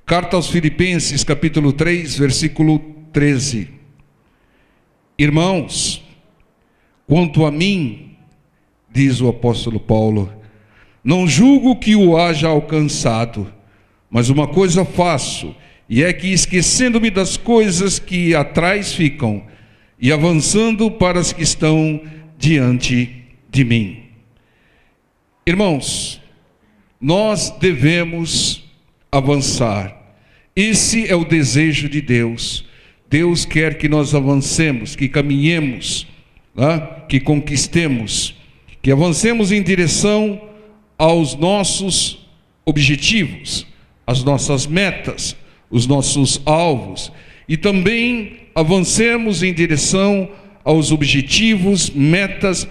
Carta aos Filipenses, capítulo 3, versículo 13. Irmãos, quanto a mim, diz o apóstolo Paulo, não julgo que o haja alcançado, mas uma coisa faço, e é que esquecendo-me das coisas que atrás ficam, e avançando para as que estão diante de mim. Irmãos, nós devemos avançar. Esse é o desejo de Deus. Deus quer que nós avancemos, que caminhemos, que conquistemos, que avancemos em direção aos nossos objetivos, às nossas metas, os nossos alvos, e também avancemos em direção aos objetivos, metas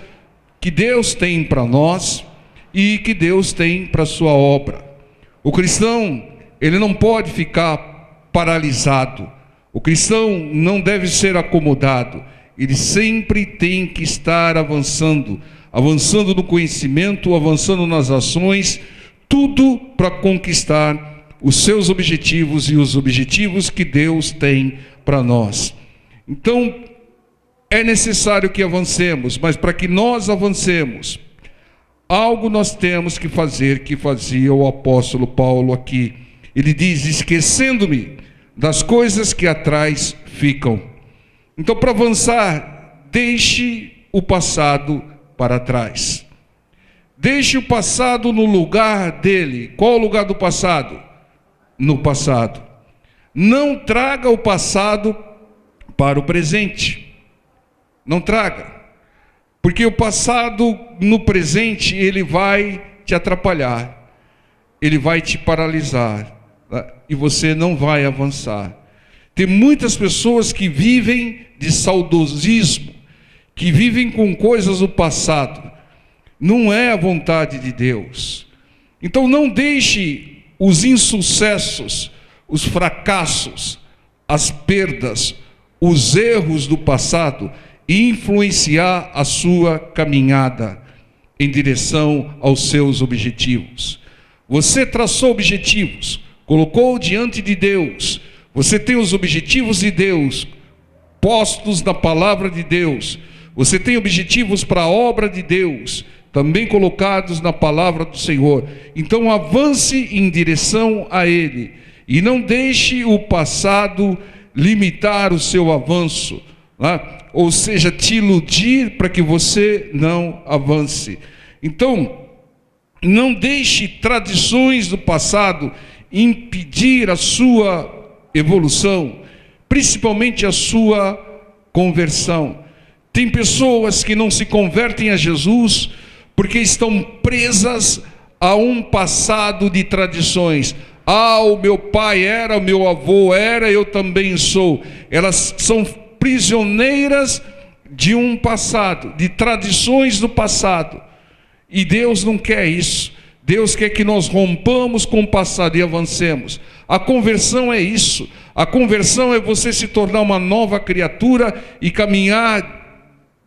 que Deus tem para nós e que Deus tem para a sua obra. O cristão, ele não pode ficar paralisado. O cristão não deve ser acomodado. Ele sempre tem que estar avançando, avançando no conhecimento, avançando nas ações, tudo para conquistar os seus objetivos e os objetivos que Deus tem para nós. Então, é necessário que avancemos, mas para que nós avancemos, algo nós temos que fazer, que fazia o apóstolo Paulo aqui. Ele diz, esquecendo-me das coisas que atrás ficam. Então, para avançar, deixe o passado para trás. Deixe o passado no lugar dele. Qual o lugar do passado? No passado. Não traga o passado para o presente. Não traga. Porque o passado no presente, ele vai te atrapalhar. Ele vai te paralisar. E você não vai avançar. Tem muitas pessoas que vivem de saudosismo, que vivem com coisas do passado. Não é a vontade de Deus. Então não deixe os insucessos, os fracassos, as perdas, os erros do passado influenciar a sua caminhada em direção aos seus objetivos. Você traçou objetivos, colocou diante de Deus, você tem os objetivos de Deus postos na palavra de Deus, você tem objetivos para a obra de Deus também colocados na palavra do Senhor. Então avance em direção a Ele e não deixe o passado limitar o seu avanço, ou seja, te iludir para que você não avance. Então, não deixe tradições do passado impedir a sua evolução, principalmente a sua conversão. Tem pessoas que não se convertem a Jesus porque estão presas a um passado de tradições. O meu pai era, o meu avô era, eu também sou. Elas são prisioneiras de um passado, de tradições do passado. E Deus não quer isso. Deus quer que nós rompamos com o passado e avancemos. A conversão é isso. A conversão é você se tornar uma nova criatura e caminhar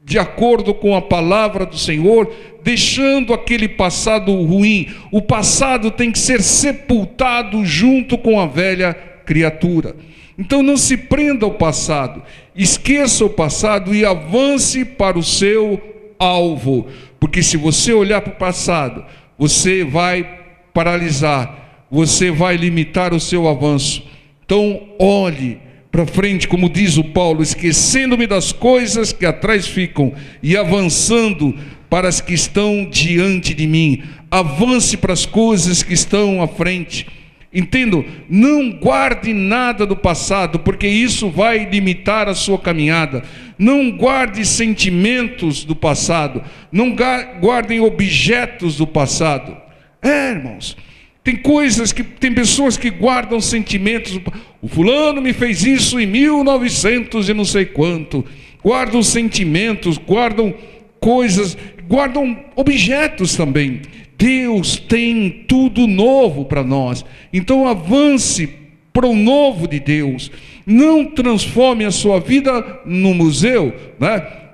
de acordo com a palavra do Senhor, deixando aquele passado ruim. O passado tem que ser sepultado junto com a velha criatura. Então não se prenda ao passado, esqueça o passado e avance para o seu alvo. Porque se você olhar para o passado, você vai paralisar, você vai limitar o seu avanço. Então olhe para frente, como diz o Paulo, esquecendo-me das coisas que atrás ficam e avançando para as que estão diante de mim. Avance para as coisas que estão à frente. Entendo, não guarde nada do passado, porque isso vai limitar a sua caminhada. Não guarde sentimentos do passado, não guardem objetos do passado. Irmãos, tem pessoas que guardam sentimentos. O fulano me fez isso em 1900 e não sei quanto. Guardam sentimentos, guardam coisas, guardam objetos também. Deus tem tudo novo para nós. Então avance para o novo de Deus. Não transforme a sua vida no museu,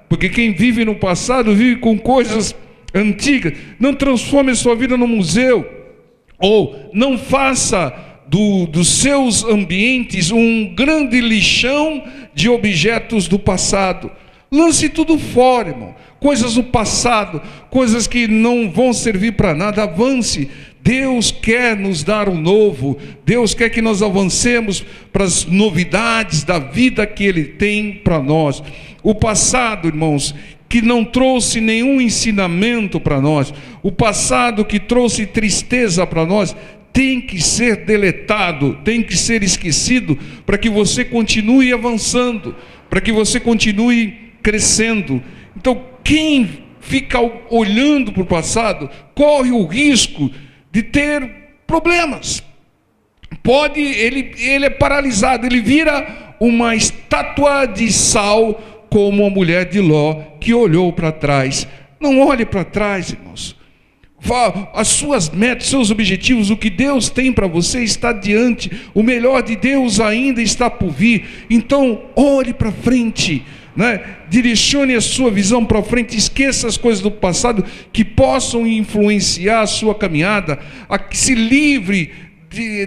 Porque quem vive no passado vive com coisas antigas. Não transforme a sua vida no museu. Ou não faça dos seus ambientes um grande lixão de objetos do passado. Lance tudo fora, irmão. Coisas do passado, coisas que não vão servir para nada. Avance. Deus quer nos dar um novo. Deus quer que nós avancemos para as novidades da vida que Ele tem para nós. O passado, irmãos, que não trouxe nenhum ensinamento para nós, o passado que trouxe tristeza para nós, tem que ser deletado, tem que ser esquecido, para que você continue avançando, para que você continue crescendo. Então, quem fica olhando para o passado, corre o risco de ter problemas. Ele é paralisado, ele vira uma estátua de sal, como a mulher de Ló, que olhou para trás. Não olhe para trás, irmãos. As suas metas, seus objetivos, o que Deus tem para você está diante, o melhor de Deus ainda está por vir. Então olhe para frente, né? Direcione a sua visão para frente, esqueça as coisas do passado que possam influenciar a sua caminhada, se livre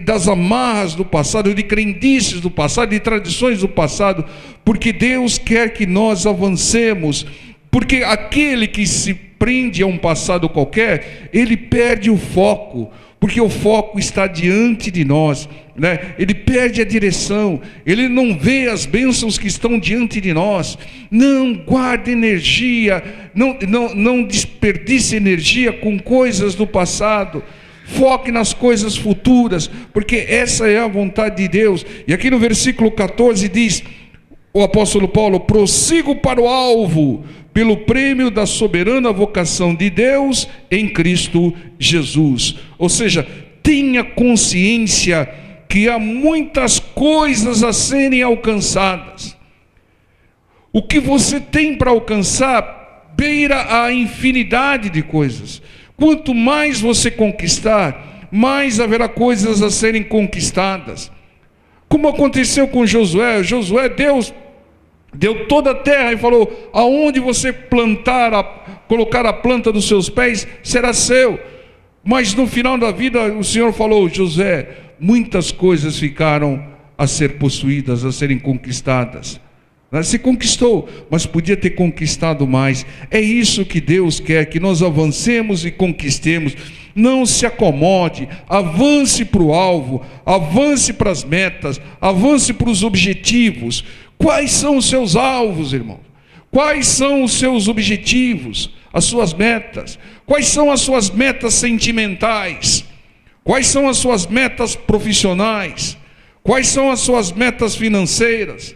das amarras do passado, de crendices do passado, de tradições do passado, porque Deus quer que nós avancemos. Porque aquele que se prende a um passado qualquer, ele perde o foco, porque o foco está diante de nós, né? Ele perde a direção, ele não vê as bênçãos que estão diante de nós. Não guarde energia, não desperdice energia com coisas do passado. Foque nas coisas futuras, porque essa é a vontade de Deus. E aqui no versículo 14 diz o apóstolo Paulo: prossigo para o alvo, pelo prêmio da soberana vocação de Deus em Cristo Jesus. Ou seja, tenha consciência que há muitas coisas a serem alcançadas. O que você tem para alcançar beira a infinidade de coisas. Quanto mais você conquistar, mais haverá coisas a serem conquistadas. Como aconteceu com Josué. Deus deu toda a terra e falou: aonde você colocar a planta dos seus pés, será seu. Mas no final da vida o Senhor falou: José, muitas coisas ficaram a ser possuídas, a serem conquistadas. Se conquistou, mas podia ter conquistado mais. É isso que Deus quer, que nós avancemos e conquistemos. Não se acomode, avance para o alvo, avance para as metas, avance para os objetivos. Quais são os seus alvos, irmão? Quais são os seus objetivos, as suas metas? Quais são as suas metas sentimentais? Quais são as suas metas profissionais? Quais são as suas metas financeiras?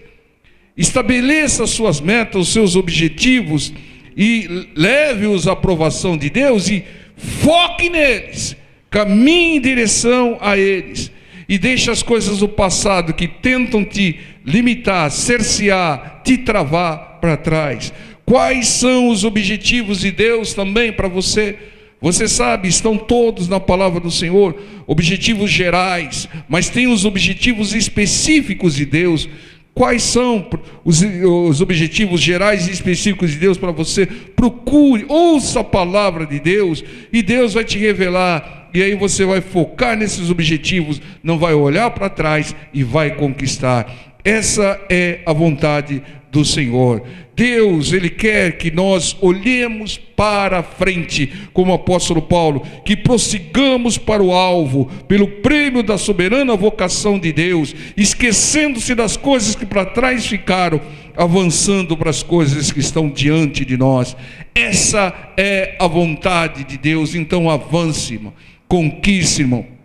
Estabeleça as suas metas, os seus objetivos e leve-os à aprovação de Deus e foque neles, caminhe em direção a eles e deixe as coisas do passado que tentam te limitar, cercear, te travar para trás. Quais são os objetivos de Deus também para você? Você sabe, estão todos na palavra do Senhor, objetivos gerais, mas tem os objetivos específicos de Deus. Quais são os objetivos gerais e específicos de Deus para você? Procure, ouça a palavra de Deus e Deus vai te revelar. E aí você vai focar nesses objetivos, não vai olhar para trás e vai conquistar. Essa é a vontade do Senhor. Deus, Ele quer que nós olhemos para a frente, como o apóstolo Paulo, que prossigamos para o alvo, pelo prêmio da soberana vocação de Deus, esquecendo-se das coisas que para trás ficaram, avançando para as coisas que estão diante de nós. Essa é a vontade de Deus. Então avance, irmão, conquiste, irmão.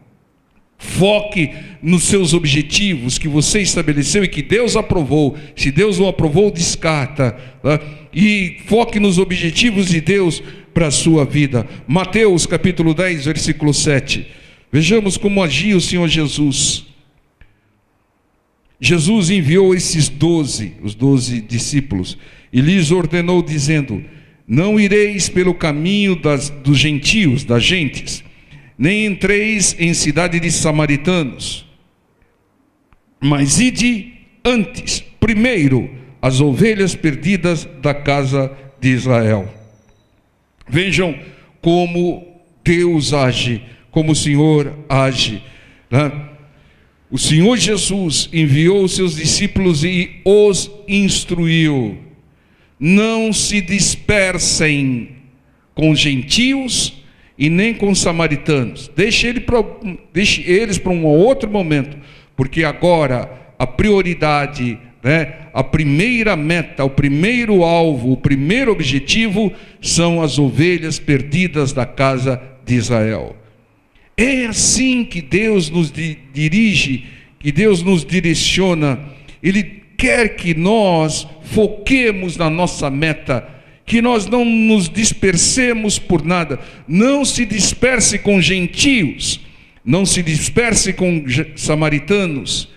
Foque nos seus objetivos que você estabeleceu e que Deus aprovou. Se Deus não aprovou, descarta, tá? E foque nos objetivos de Deus para a sua vida. Mateus capítulo 10, versículo 7. Vejamos como agia o Senhor Jesus. Jesus enviou os 12 discípulos, e lhes ordenou dizendo: não ireis pelo caminho dos gentios, das gentes, nem entreis em cidade de samaritanos, mas ide antes, primeiro, as ovelhas perdidas da casa de Israel. Vejam como Deus age, como o Senhor age, né? O Senhor Jesus enviou os seus discípulos e os instruiu: não se dispersem com gentios e nem com samaritanos. Deixe eles para um outro momento, porque agora a prioridade, a primeira meta, o primeiro alvo, o primeiro objetivo são as ovelhas perdidas da casa de Israel. É assim que Deus nos dirige, que Deus nos direciona. Ele quer que nós foquemos na nossa meta, que nós não nos dispersemos por nada. Não se disperse com gentios, não se disperse com samaritanos.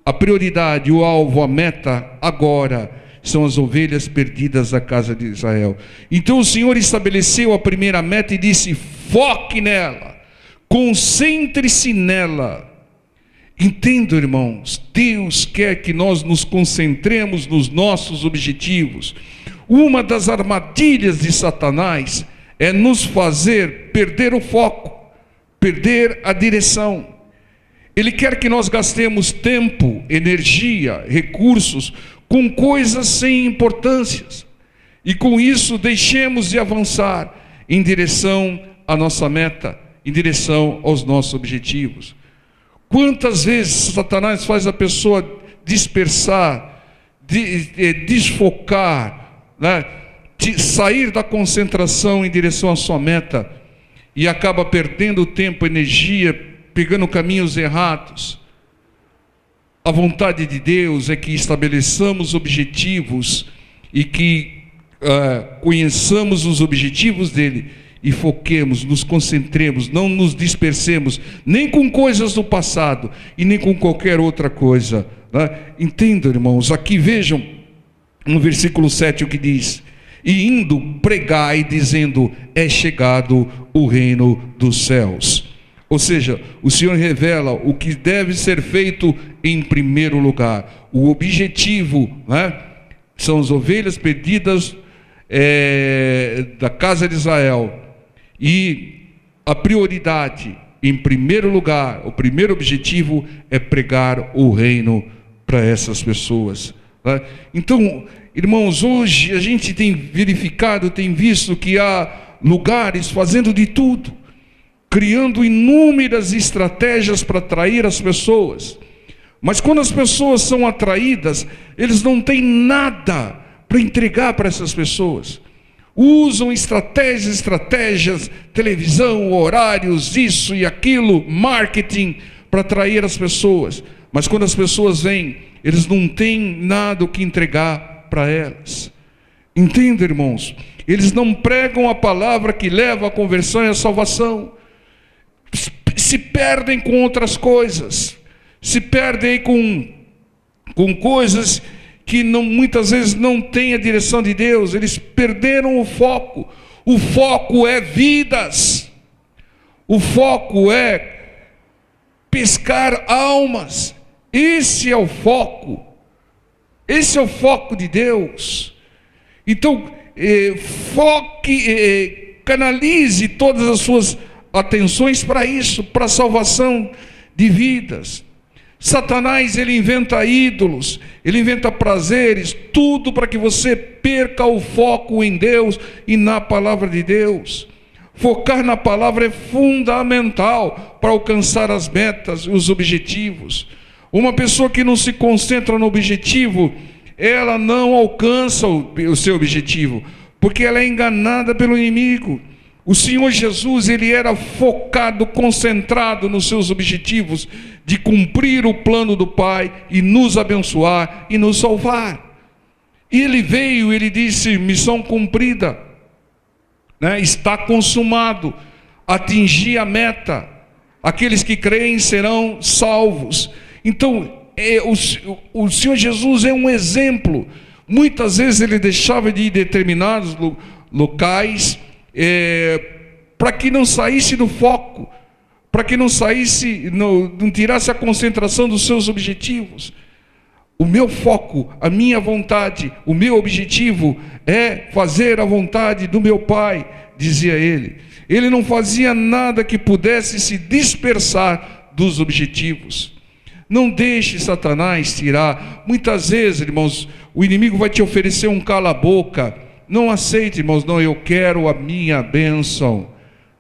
A prioridade, o alvo, a meta agora são as ovelhas perdidas da casa de Israel. Então o Senhor estabeleceu a primeira meta e disse: foque nela, concentre-se nela. Entendo, irmãos, Deus quer que nós nos concentremos nos nossos objetivos. Uma das armadilhas de Satanás é nos fazer perder o foco, perder a direção. Ele quer que nós gastemos tempo, energia, recursos com coisas sem importâncias, e com isso deixemos de avançar em direção à nossa meta, em direção aos nossos objetivos. Quantas vezes Satanás faz a pessoa dispersar, desfocar, sair da concentração em direção à sua meta, e acaba perdendo tempo, energia, pegando caminhos errados. A vontade de Deus é que estabeleçamos objetivos e que conheçamos os objetivos dele e foquemos, nos concentremos, não nos dispersemos, nem com coisas do passado e nem com qualquer outra coisa. Entendam, irmãos, aqui vejam no versículo 7 o que diz: e indo pregai, dizendo, é chegado o reino dos céus. Ou seja, o Senhor revela o que deve ser feito em primeiro lugar. O objetivo, são as ovelhas perdidas da casa de Israel. E a prioridade, em primeiro lugar, o primeiro objetivo é pregar o reino para essas pessoas. Então, irmãos, hoje a gente tem verificado, tem visto que há lugares fazendo de tudo, criando inúmeras estratégias para atrair as pessoas. Mas quando as pessoas são atraídas, eles não têm nada para entregar para essas pessoas. Usam estratégias, televisão, horários, isso e aquilo, marketing, para atrair as pessoas. Mas quando as pessoas vêm, eles não têm nada o que entregar para elas. Entenda, irmãos? Eles não pregam a palavra que leva à conversão e à salvação. Se perdem com outras coisas. Se perdem com coisas que muitas vezes não têm a direção de Deus. Eles perderam o foco. O foco é vidas. O foco é pescar almas. Esse é o foco. Esse é o foco de Deus. Então, canalize todas as suas atenções para isso, para a salvação de vidas. Satanás, ele inventa ídolos, ele inventa prazeres, tudo para que você perca o foco em Deus e na palavra de Deus. Focar na palavra é fundamental para alcançar as metas e os objetivos. Uma pessoa que não se concentra no objetivo, ela não alcança o seu objetivo, porque ela é enganada pelo inimigo. O Senhor Jesus, ele era focado, concentrado nos seus objetivos de cumprir o plano do Pai e nos abençoar e nos salvar. E ele veio, ele disse, missão cumprida, está consumado, atingi a meta, aqueles que creem serão salvos. Então, o Senhor Jesus é um exemplo. Muitas vezes ele deixava de ir em determinados locais, para que não saísse do foco, para que não tirasse a concentração dos seus objetivos. O meu foco, a minha vontade, o meu objetivo é fazer a vontade do meu Pai, dizia ele. Ele não fazia nada que pudesse se dispersar dos objetivos. Não deixe Satanás tirar. Muitas vezes, irmãos, o inimigo vai te oferecer um cala-boca. Não aceite, irmãos, não, eu quero a minha bênção,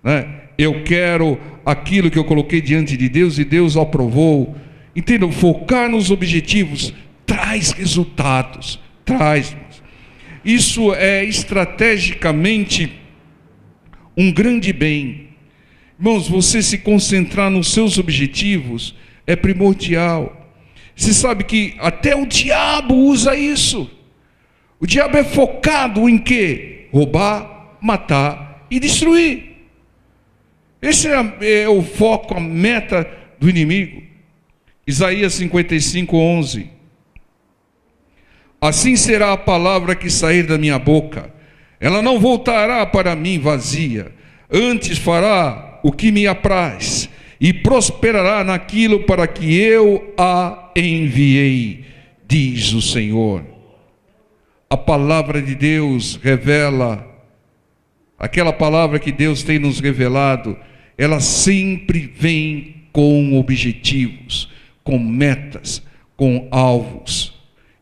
né? Eu quero aquilo que eu coloquei diante de Deus e Deus aprovou. Entendam, focar nos objetivos traz resultados, traz. Isso é estrategicamente um grande bem. Irmãos, você se concentrar nos seus objetivos é primordial. Você sabe que até o diabo usa isso. O diabo é focado em quê? Roubar, matar e destruir. Esse é o foco, a meta do inimigo. Isaías 55:11. Assim será a palavra que sair da minha boca. Ela não voltará para mim vazia. Antes fará o que me apraz e prosperará naquilo para que eu a enviei, diz o Senhor. A palavra de Deus revela, aquela palavra que Deus tem nos revelado, ela sempre vem com objetivos, com metas, com alvos.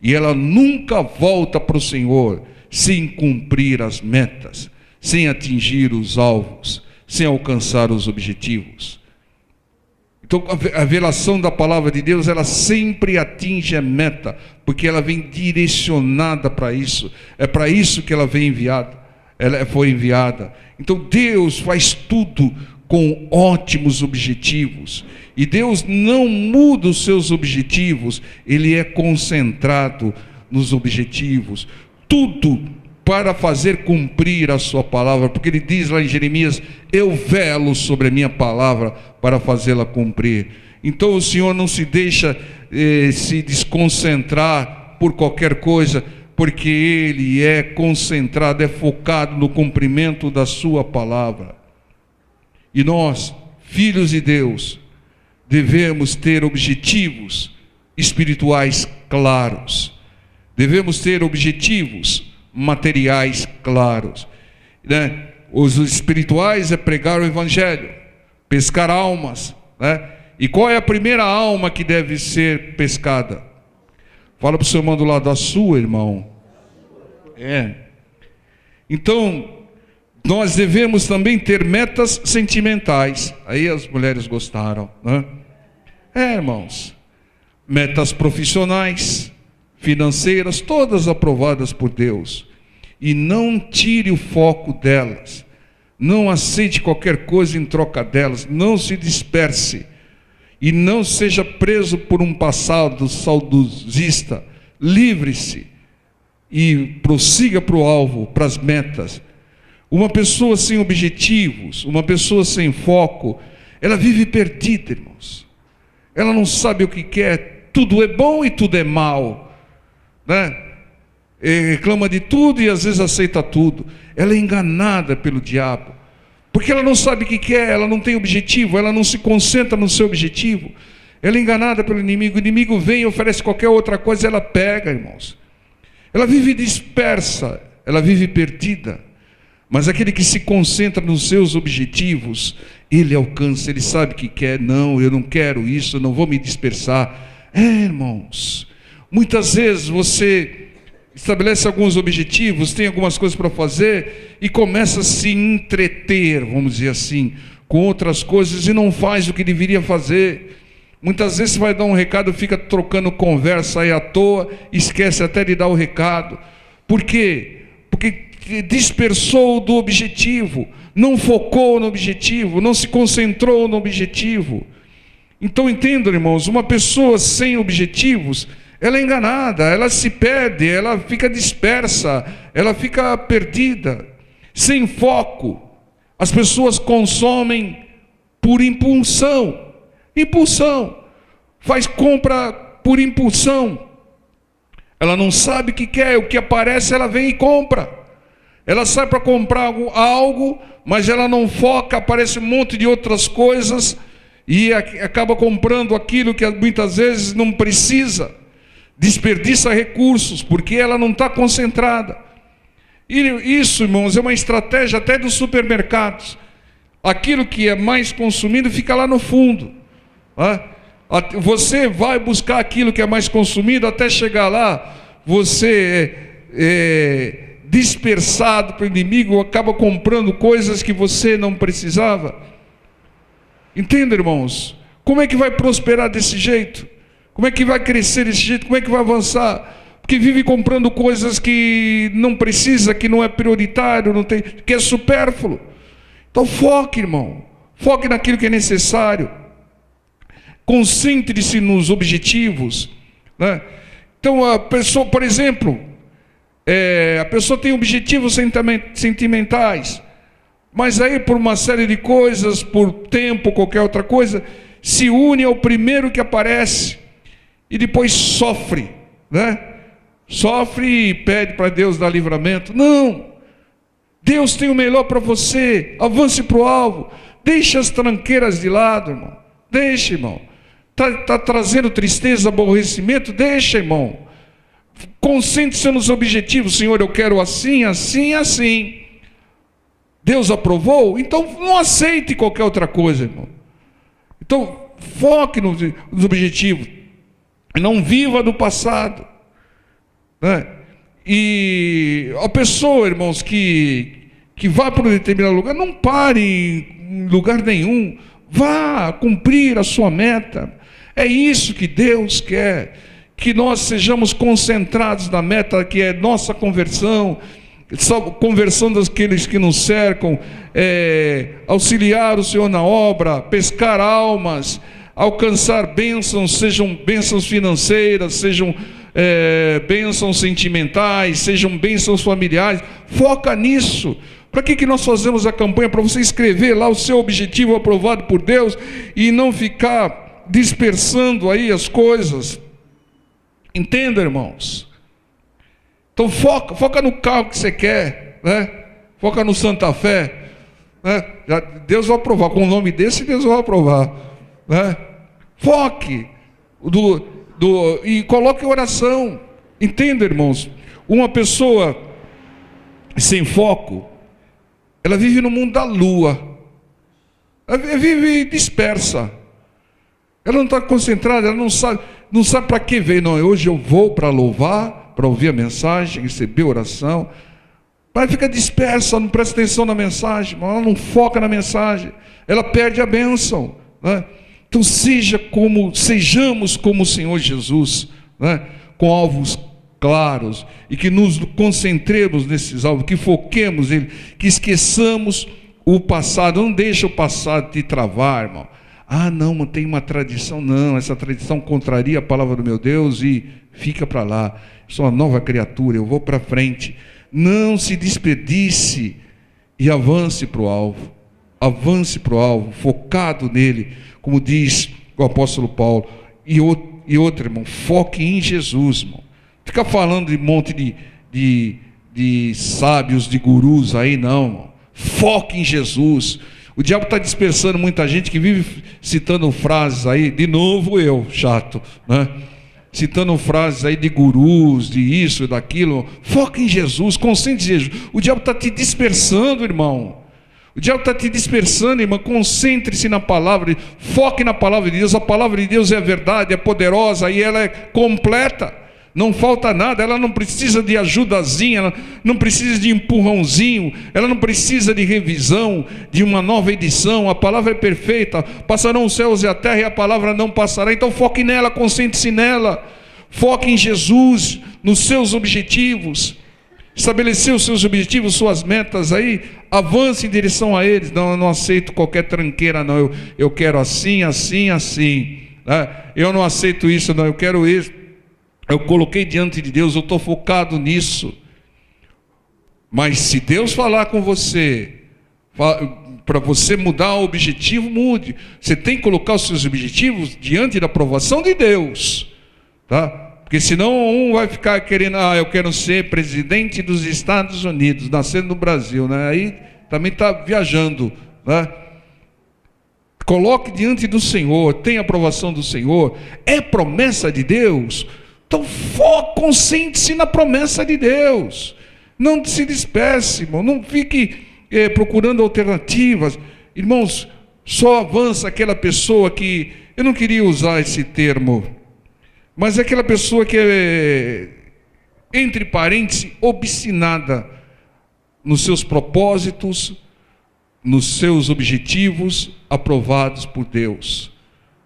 E ela nunca volta para o Senhor sem cumprir as metas, sem atingir os alvos, sem alcançar os objetivos. Então a revelação da palavra de Deus, ela sempre atinge a meta, porque ela vem direcionada para isso. É para isso que ela vem enviada, ela foi enviada. Então Deus faz tudo com ótimos objetivos. E Deus não muda os seus objetivos, Ele é concentrado nos objetivos. Tudo para fazer cumprir a sua palavra, porque Ele diz lá em Jeremias: eu velo sobre a minha palavra para fazê-la cumprir. Então o Senhor não se deixa se desconcentrar por qualquer coisa, porque Ele é concentrado, é focado no cumprimento da sua palavra. E nós, filhos de Deus, devemos ter objetivos espirituais claros. Devemos ter objetivos materiais claros, né? Os espirituais é pregar o evangelho, pescar almas, né? E qual é a primeira alma que deve ser pescada? Fala para o seu irmão do lado: a sua, irmão. Então nós devemos também ter metas sentimentais. Aí as mulheres gostaram, né? Irmãos, metas profissionais, financeiras, todas aprovadas por Deus. E não tire o foco delas. Não aceite qualquer coisa em troca delas. Não se disperse. E não seja preso por um passado saudosista. Livre-se e prossiga para o alvo, para as metas. Uma pessoa sem objetivos, uma pessoa sem foco, ela vive perdida, irmãos. Ela não sabe o que quer. Tudo é bom e tudo é mal, né? Reclama de tudo e às vezes aceita tudo. Ela é enganada pelo diabo, porque ela não sabe o que quer, ela não tem objetivo, ela não se concentra no seu objetivo. Ela é enganada pelo inimigo. O inimigo vem e oferece qualquer outra coisa, ela pega, irmãos. Ela vive dispersa, ela vive perdida. Mas aquele que se concentra nos seus objetivos, ele alcança, ele sabe o que quer. Não, eu não quero isso, eu não vou me dispersar. Irmãos, muitas vezes você estabelece alguns objetivos, tem algumas coisas para fazer e começa a se entreter, vamos dizer assim, com outras coisas e não faz o que deveria fazer. Muitas vezes você vai dar um recado, fica trocando conversa aí à toa, esquece até de dar o recado. Por quê? Porque dispersou do objetivo, não focou no objetivo, não se concentrou no objetivo. Então entendam, irmãos, uma pessoa sem objetivos, ela é enganada, ela se perde, ela fica dispersa, ela fica perdida, sem foco. As pessoas consomem por impulsão, faz compra por impulsão. Ela não sabe o que quer, o que aparece ela vem e compra. Ela sai para comprar algo, mas ela não foca, aparece um monte de outras coisas e acaba comprando aquilo que muitas vezes não precisa. Desperdiça recursos, porque ela não está concentrada. E isso, irmãos, é uma estratégia até dos supermercados. Aquilo que é mais consumido fica lá no fundo. Você vai buscar aquilo que é mais consumido, até chegar lá, você é dispersado para o inimigo, acaba comprando coisas que você não precisava. Entenda, irmãos? Como é que vai prosperar desse jeito? Como é que vai crescer desse jeito? Como é que vai avançar? Porque vive comprando coisas que não precisa, que não é prioritário, não tem, que é supérfluo. Então foque, irmão. Foque naquilo que é necessário. Concentre-se nos objetivos, né? Então a pessoa, por exemplo, a pessoa tem objetivos sentimentais, mas aí por uma série de coisas, por tempo, qualquer outra coisa, se une ao primeiro que aparece e depois sofre, né? Sofre e pede para Deus dar livramento. Não! Deus tem o melhor para você. Avance para o alvo. Deixe as tranqueiras de lado, irmão. Deixe, irmão. Está trazendo tristeza, aborrecimento? Deixa, irmão. Concentre-se nos objetivos. Senhor, eu quero assim, assim, assim. Deus aprovou? Então não aceite qualquer outra coisa, irmão. Então foque nos objetivos. Não viva do passado, né? E a pessoa, irmãos, que vá para um determinado lugar, não pare em lugar nenhum. Vá cumprir a sua meta. É isso que Deus quer, que nós sejamos concentrados na meta que é nossa conversão, conversão daqueles que nos cercam, auxiliar o Senhor na obra, pescar almas, alcançar bênçãos, sejam bênçãos financeiras, sejam bênçãos sentimentais, sejam bênçãos familiares. Foca nisso. Para que nós fazemos a campanha? Para você escrever lá o seu objetivo aprovado por Deus e não ficar dispersando aí as coisas. Entenda, irmãos? Então foca no carro que você quer, né? Foca no Santa Fé, né? Deus vai aprovar, com o nome desse Deus vai aprovar, né? Foque e coloque oração. Entenda, irmãos? Uma pessoa sem foco, ela vive no mundo da lua, ela vive dispersa. Ela não está concentrada, ela não sabe para que veio. Não, hoje eu vou para louvar, para ouvir a mensagem, receber a oração. Mas fica dispersa, não presta atenção na mensagem, ela não foca na mensagem, ela perde a bênção, né? Então sejamos como o Senhor Jesus, né? Com alvos claros, e que nos concentremos nesses alvos, que foquemos nele, que esqueçamos o passado. Não deixa o passado te travar, irmão. Ah, não, tem uma tradição. Não, essa tradição contraria a palavra do meu Deus e fica para lá. Sou uma nova criatura, eu vou para frente. Não se desperdice e avance para o alvo. Avance para o alvo, focado nele, como diz o apóstolo Paulo. E outro, irmão, foque em Jesus, irmão. Fica falando de um monte de sábios, de gurus aí, não, irmão. Foque em Jesus. O diabo está dispersando muita gente que vive citando frases aí, de novo eu, chato, né? Citando frases aí de gurus, de isso e daquilo. Foca em Jesus, concentre-se em Jesus. O diabo está te dispersando, irmão. O diabo está te dispersando, irmão. Concentre-se na palavra, foque na palavra de Deus. A palavra de Deus é a verdade, é poderosa e ela é completa. Não falta nada, ela não precisa de ajudazinha, ela não precisa de empurrãozinho, ela não precisa de revisão, de uma nova edição. A palavra é perfeita. Passarão os céus e a terra e a palavra não passará. Então foque nela, concentre-se nela. Foque em Jesus, nos seus objetivos. Estabelecer os seus objetivos, suas metas aí, avance em direção a eles. Não, eu não aceito qualquer tranqueira, não. Eu quero assim, assim, assim, né? Eu não aceito isso, não. Eu quero isso. Eu coloquei diante de Deus, eu estou focado nisso. Mas se Deus falar com você, para você mudar o objetivo, mude. Você tem que colocar os seus objetivos diante da aprovação de Deus, tá? Porque senão um vai ficar querendo, eu quero ser presidente dos Estados Unidos, nascendo no Brasil, né? Aí também está viajando, né? Coloque diante do Senhor, tem aprovação do Senhor, é promessa de Deus. Então concentre-se na promessa de Deus. Não se disperse, irmão. Não fique procurando alternativas. Irmãos, só avança aquela pessoa que Eu não queria usar esse termo, mas é aquela pessoa que é, entre parênteses, obstinada nos seus propósitos, nos seus objetivos aprovados por Deus,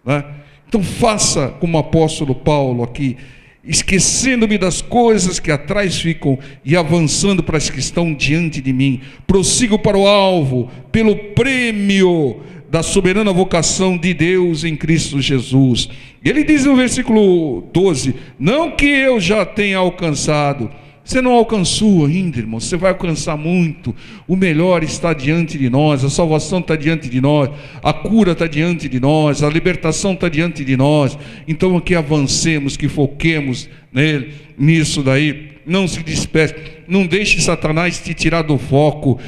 né? Então faça como o apóstolo Paulo aqui, esquecendo-me das coisas que atrás ficam e avançando para as que estão diante de mim, prossigo para o alvo, pelo prêmio da soberana vocação de Deus em Cristo Jesus. Ele diz no versículo 12, não que eu já tenha alcançado. Você não alcançou ainda, irmão, você vai alcançar muito. O melhor está diante de nós, a salvação está diante de nós, a cura está diante de nós, a libertação está diante de nós. Então que avancemos, que foquemos nele, nisso daí. Não se disperse, não deixe Satanás te tirar do foco.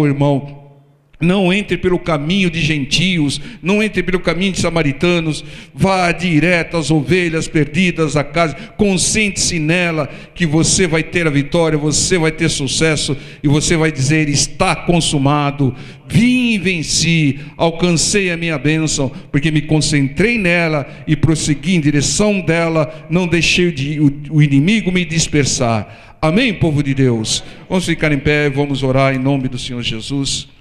Irmão, não entre pelo caminho de gentios, não entre pelo caminho de samaritanos, vá direto às ovelhas perdidas da casa, concentre-se nela, que você vai ter a vitória, você vai ter sucesso, e você vai dizer, está consumado, vim e venci, alcancei a minha bênção, porque me concentrei nela e prossegui em direção dela, não deixei o inimigo me dispersar. Amém, povo de Deus? Vamos ficar em pé, vamos orar em nome do Senhor Jesus.